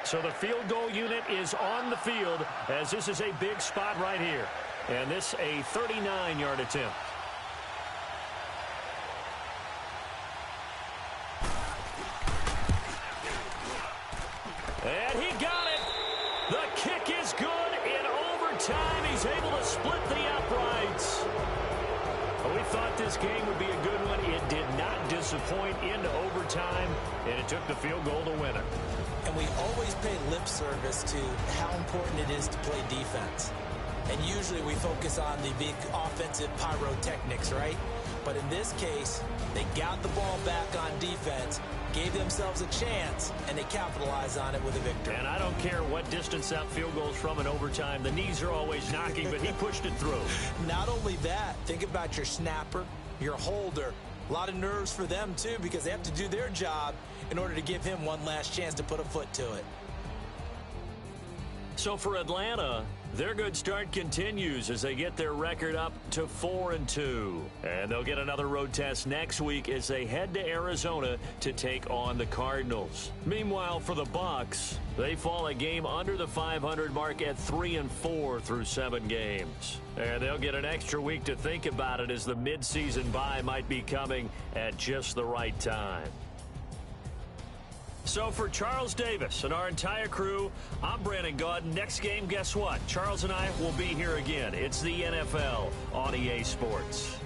So the field goal unit is on the field as this is a big spot right here. And this a 39-yard attempt. And he got it. The kick is good in overtime. He's able to split the uprights. Well, we thought this game would be a good one. It did not disappoint into overtime, and it took the field goal to win it. And we always pay lip service to how important it is to play defense. And usually we focus on the big offensive pyrotechnics, right? But in this case, they got the ball back on defense, gave themselves a chance, and they capitalized on it with a victory. And I don't care what distance that field goes from in overtime. The knees are always knocking, but he pushed it through. Not only that, think about your snapper, your holder. A lot of nerves for them, too, because they have to do their job in order to give him one last chance to put a foot to it. So for Atlanta, their good start continues as they get their record up to 4-2. And they'll get another road test next week as they head to Arizona to take on the Cardinals. Meanwhile, for the Bucs, they fall a game under the 500 mark at 3-4 through 7 games. And they'll get an extra week to think about it as the midseason bye might be coming at just the right time. So for Charles Davis and our entire crew, I'm Brandon Gaudin. Next game, guess what? Charles and I will be here again. It's the NFL on EA Sports.